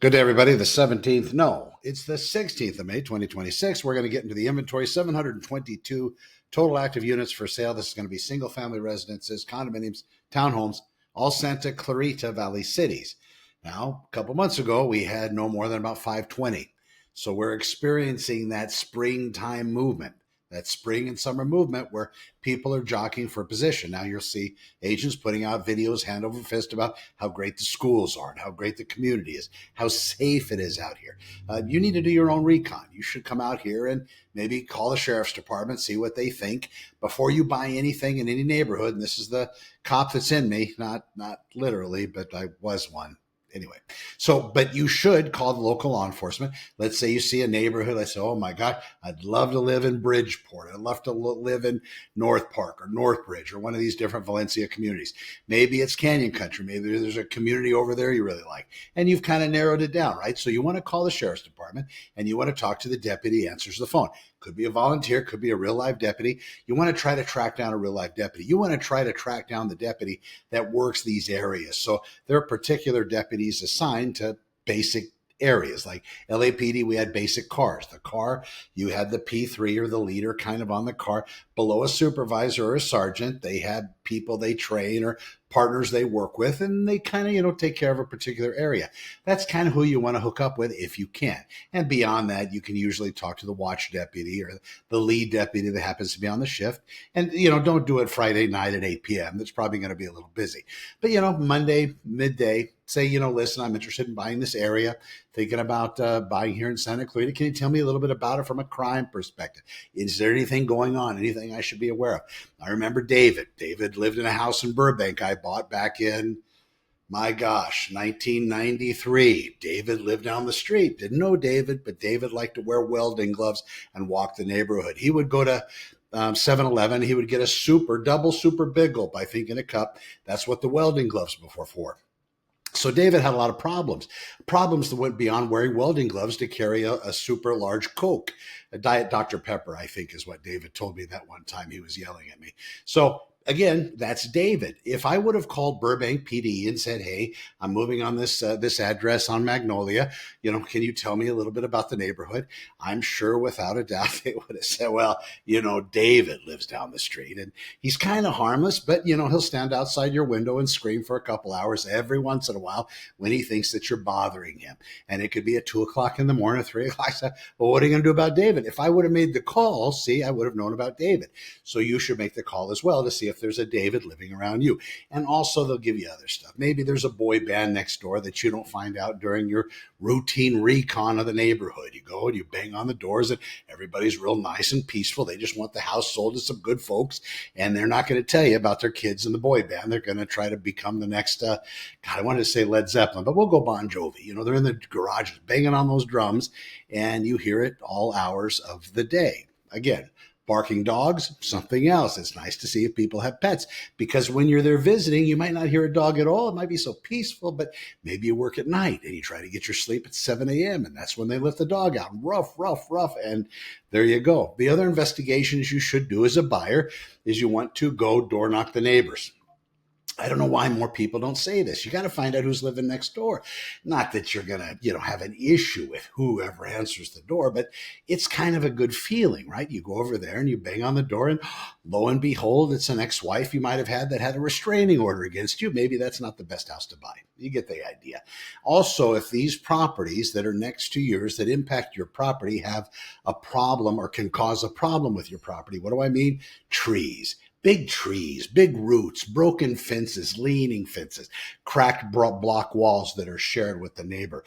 Good day, everybody. The 17th. No, it's the 16th of May, 2026. We're going to get into the inventory. 722 total active units for sale. This is going to be single family residences, condominiums, townhomes, all Santa Clarita Valley cities. Now, a couple months ago, we had no more than about 520. So we're experiencing that springtime movement, that spring and summer movement where people are jockeying for position. Now you'll see agents putting out videos hand over fist about how great the schools are and how great the community is, how safe it is out here. You need to do your own recon. You should come out here and maybe call the sheriff's department, see what they think before you buy anything in any neighborhood. And this is the cop that's in me, not literally, but I was one. Anyway, but you should call the local law enforcement. Let's say you see a neighborhood. Let's say, oh my God, I'd love to live in Bridgeport. I'd love to live in North Park or Northbridge or one of these different Valencia communities. Maybe it's Canyon Country. Maybe there's a community over there you really like. And you've kind of narrowed it down, right? So you want to call the sheriff's department and you want to talk to the deputy who answers the phone. Could be a volunteer, could be a real live deputy. You want to try to track down a real live deputy. You want to try to track down the deputy that works these areas. So there are particular deputies assigned to basic areas. Like LAPD, we had basic cars. The car, you had the P3 or the leader kind of on the car. Below a supervisor or a sergeant, they had people they train or partners they work with, and they kind of, take care of a particular area. That's kind of who you want to hook up with if you can. And beyond that, you can usually talk to the watch deputy or the lead deputy that happens to be on the shift. And, don't do it Friday night at 8 p.m. That's probably going to be a little busy. But, Monday, midday, say, listen, I'm interested in buying this area, thinking about buying here in Santa Clarita. Can you tell me a little bit about it from a crime perspective? Is there anything going on, anything I should be aware of? I remember David. David lived in a house in Burbank I bought back in, my gosh, 1993. David lived down the street. Didn't know David, but David liked to wear welding gloves and walk the neighborhood. He would go to 7-Eleven. He would get a double super big gulp, I think, in a cup. That's what the welding gloves were for. So David had a lot of problems that went beyond wearing welding gloves to carry a super large Coke. A Diet Dr. Pepper, I think, is what David told me that one time he was yelling at me. So again, that's David. If I would have called Burbank PD and said, hey, I'm moving on this address on Magnolia, can you tell me a little bit about the neighborhood? I'm sure without a doubt they would have said, well, David lives down the street and he's kind of harmless, but, he'll stand outside your window and scream for a couple hours every once in a while when he thinks that you're bothering him. And it could be at 2 o'clock in the morning, 3 o'clock. Well, what are you going to do about David? If I would have made the call, I would have known about David. So you should make the call as well to see if there's a David living around you. And also they'll give you other stuff. Maybe there's a boy band next door that you don't find out during your routine recon of the neighborhood. You go and you bang on the doors and everybody's real nice and peaceful. They just want the house sold to some good folks. And they're not going to tell you about their kids in the boy band. They're going to try to become the next, I wanted to say Led Zeppelin, but we'll go Bon Jovi. They're in the garages banging on those drums and you hear it all hours of the day. Again, barking dogs, something else. It's nice to see if people have pets because when you're there visiting, you might not hear a dog at all. It might be so peaceful, but maybe you work at night and you try to get your sleep at 7 a.m. and that's when they let the dog out. Rough. And there you go. The other investigations you should do as a buyer is you want to go door knock the neighbors. I don't know why more people don't say this. You got to find out who's living next door. Not that you're going to, have an issue with whoever answers the door, but it's kind of a good feeling, right? You go over there and you bang on the door and lo and behold, it's an ex-wife you might have had that had a restraining order against you. Maybe that's not the best house to buy. You get the idea. Also, if these properties that are next to yours that impact your property have a problem or can cause a problem with your property, what do I mean? Trees. Big trees, big roots, broken fences, leaning fences, cracked block walls that are shared with the neighbor.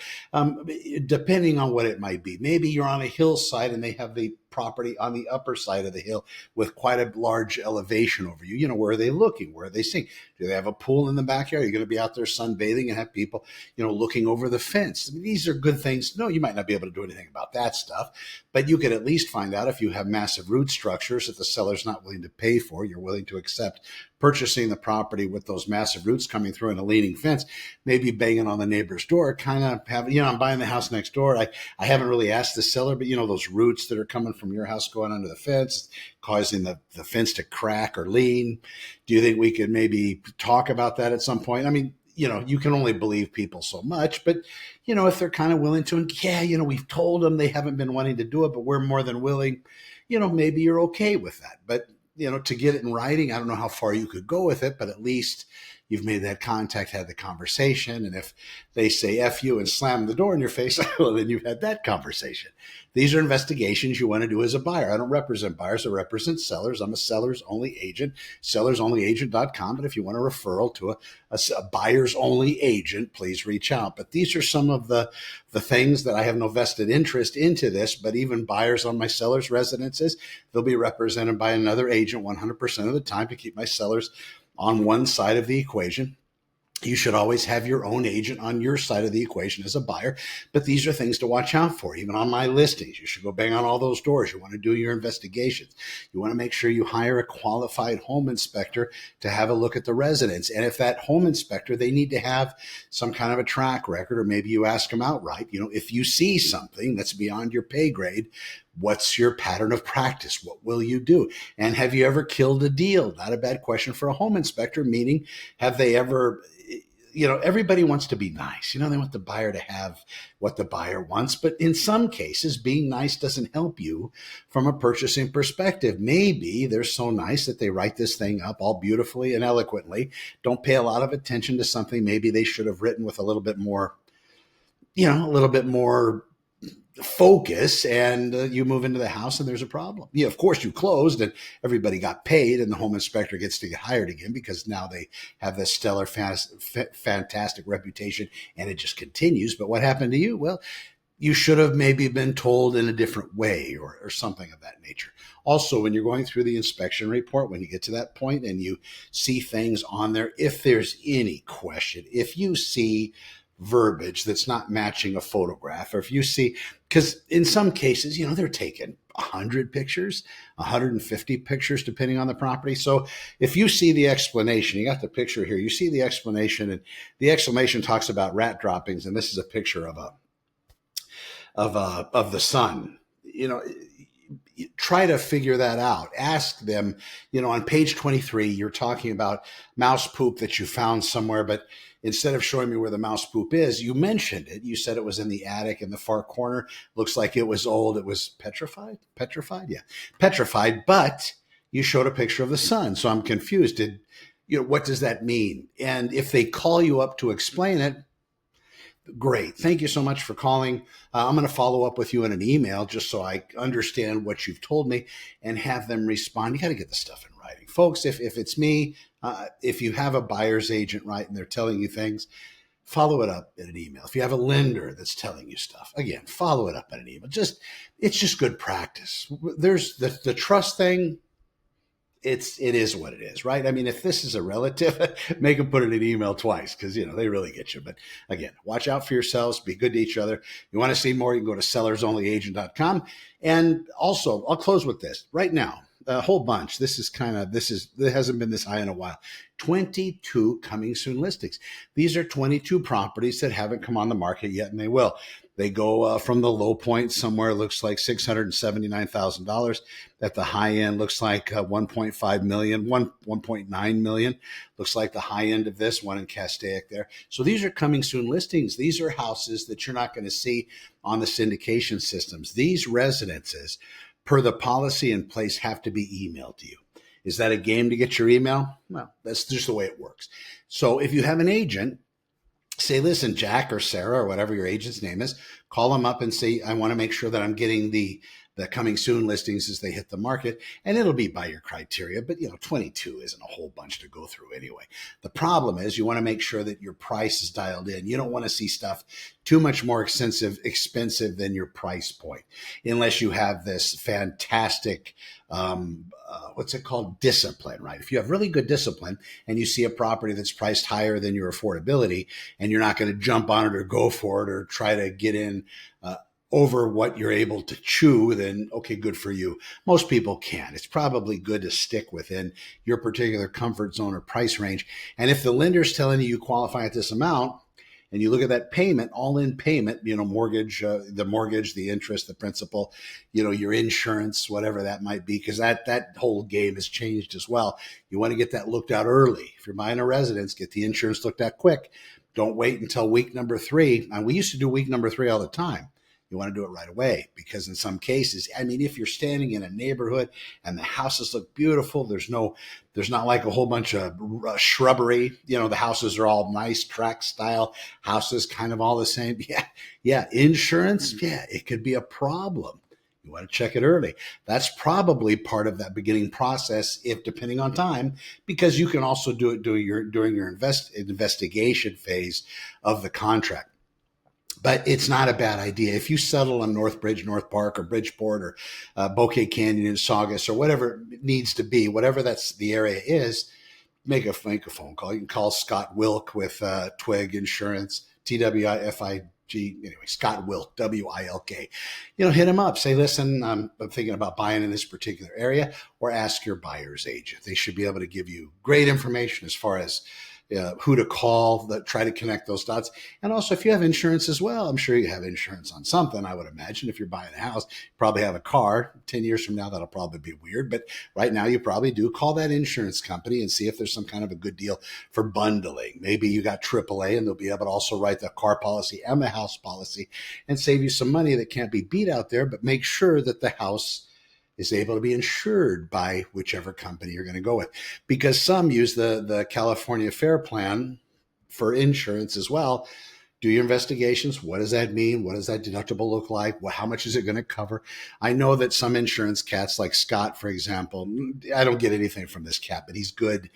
Depending on what it might be. Maybe you're on a hillside and they have the property on the upper side of the hill with quite a large elevation over you. Where are they looking? Where are they seeing? Do they have a pool in the backyard? Are you going to be out there sunbathing and have people, looking over the fence? I mean, these are good things. No, you might not be able to do anything about that stuff, but you could at least find out if you have massive root structures that the seller's not willing to pay for, you're willing to accept purchasing the property with those massive roots coming through and a leaning fence, maybe banging on the neighbor's door, kind of have, I'm buying the house next door. I haven't really asked the seller, but those roots that are coming from your house going under the fence, causing the fence to crack or lean. Do you think we could maybe talk about that at some point? I mean, you can only believe people so much, but if they're kind of willing to, and we've told them they haven't been wanting to do it, but we're more than willing, maybe you're okay with that. But, to get it in writing, I don't know how far you could go with it, but at least you've made that contact, had the conversation. And if they say F you and slam the door in your face, well, then you've had that conversation. These are investigations you want to do as a buyer. I don't represent buyers. I represent sellers. I'm a sellers only agent, sellersonlyagent.com. But if you want a referral to a buyers only agent, please reach out. But these are some of the things that I have no vested interest into this, but even buyers on my sellers residences, they'll be represented by another agent 100% of the time to keep my sellers on one side of the equation. You should always have your own agent on your side of the equation as a buyer, but these are things to watch out for. Even on my listings, you should go bang on all those doors. You want to do your investigations. You want to make sure you hire a qualified home inspector to have a look at the residence. And if that home inspector, they need to have some kind of a track record, or maybe you ask them outright, if you see something that's beyond your pay grade, what's your pattern of practice? What will you do? And have you ever killed a deal? Not a bad question for a home inspector, meaning have they ever, everybody wants to be nice. They want the buyer to have what the buyer wants. But in some cases, being nice doesn't help you from a purchasing perspective. Maybe they're so nice that they write this thing up all beautifully and eloquently, don't pay a lot of attention to something maybe they should have written with a little bit more focus, and you move into the house and there's a problem. Of course you closed and everybody got paid and the home inspector gets to get hired again because now they have this stellar, fantastic reputation and it just continues. But what happened to you? Well, you should have maybe been told in a different way or something of that nature. Also, when you're going through the inspection report, when you get to that point and you see things on there, if there's any question, if you see verbiage that's not matching a photograph, or if you see, because in some cases, they're taking 100 pictures, 150 pictures, depending on the property. So if you see the explanation, you got the picture here, you see the explanation, and the explanation talks about rat droppings, and this is a picture of the sun. Try to figure that out. Ask them, on page 23, you're talking about mouse poop that you found somewhere, but instead of showing me where the mouse poop is, you mentioned it. You said it was in the attic in the far corner. Looks like it was old. It was petrified. Yeah. Petrified, but you showed a picture of the sun. So I'm confused. What does that mean? And if they call you up to explain it, great. Thank you so much for calling. I'm going to follow up with you in an email just so I understand what you've told me and have them respond. You got to get the stuff in writing. Folks, if it's me, if you have a buyer's agent, right, and they're telling you things, follow it up in an email. If you have a lender that's telling you stuff, again, follow it up in an email. It's just good practice. There's the trust thing. It is what it is, right? I mean, if this is a relative, make them put it in an email twice because, they really get you. But again, watch out for yourselves. Be good to each other. You want to see more, you can go to sellersonlyagent.com. And also, I'll close with this right now. A whole bunch. It hasn't been this high in a while. 22 coming soon listings. These are 22 properties that haven't come on the market yet, and they will. They go from the low point somewhere looks like $679,000. At the high end looks like 1.5 million, 1.9 million. Looks like the high end of this one in Castaic there. So these are coming soon listings. These are houses that you're not going to see on the syndication systems. These residences, per the policy in place, have to be emailed to you. Is that a game to get your email? Well, that's just the way it works. So if you have an agent, say, listen, Jack or Sarah or whatever your agent's name is, call them up and say, I want to make sure that I'm getting the coming soon listings as they hit the market. And it'll be by your criteria, but 22 isn't a whole bunch to go through anyway. The problem is you want to make sure that your price is dialed in. You don't want to see stuff too much more expensive than your price point, unless you have this fantastic, what's it called? Discipline, right? If you have really good discipline and you see a property that's priced higher than your affordability and you're not going to jump on it or go for it or try to get in over what you're able to chew, then okay, good for you. Most people can. It's probably good to stick within your particular comfort zone or price range. And if the lender's telling you qualify at this amount, and you look at that payment, all in payment, mortgage, the mortgage, the interest, the principal, your insurance, whatever that might be, because that whole game has changed as well. You want to get that looked at early. If you're buying a residence, get the insurance looked at quick. Don't wait until week number 3. And we used to do week number 3 all the time. You want to do it right away, because in some cases, if you're standing in a neighborhood and the houses look beautiful, there's not like a whole bunch of shrubbery. The houses are all nice tract style houses, kind of all the same. Yeah. Insurance, it could be a problem. You want to check it early. That's probably part of that beginning process, if depending on time, because you can also do it during your investigation phase of the contract. But it's not a bad idea. If you settle on Northbridge, North Park, or Bridgeport, or Bouquet Canyon and Saugus, or whatever it needs to be, whatever the area is, make a phone call. You can call Scott Wilk with Twig Insurance, TWIFIG. Anyway, Scott Wilk, WILK. Hit him up. Say, listen, I'm thinking about buying in this particular area, or ask your buyer's agent. They should be able to give you great information as far as who to call, try to connect those dots. And also, if you have insurance as well, I'm sure you have insurance on something, I would imagine. If you're buying a house, you probably have a car. 10 years from now, that'll probably be weird. But right now, you probably do. Call that insurance company and see if there's some kind of a good deal for bundling. Maybe you got AAA, and they'll be able to also write the car policy and the house policy and save you some money that can't be beat out there, but make sure that the house is able to be insured by whichever company you're going to go with, because some use the California Fair Plan for insurance as well. Do your investigations. What does that mean? What does that deductible look like? How much is it going to cover? I know that some insurance cats, like Scott, for example, I don't get anything from this cat, but he's good.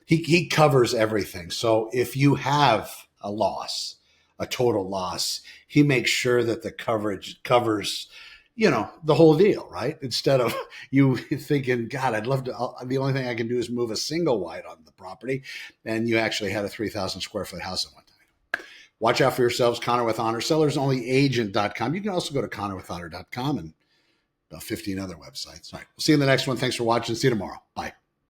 He covers everything. So if you have a loss, a total loss, he makes sure that the coverage covers the whole deal, right? Instead of you thinking, God, I'd love to, the only thing I can do is move a single wide on the property, and you actually had a 3,000 square foot house at one time. Watch out for yourselves. Connor with Honor, sellersonlyagent.com. You can also go to connorwithhonor.com and about 15 other websites. All right. We'll see you in the next one. Thanks for watching. See you tomorrow. Bye.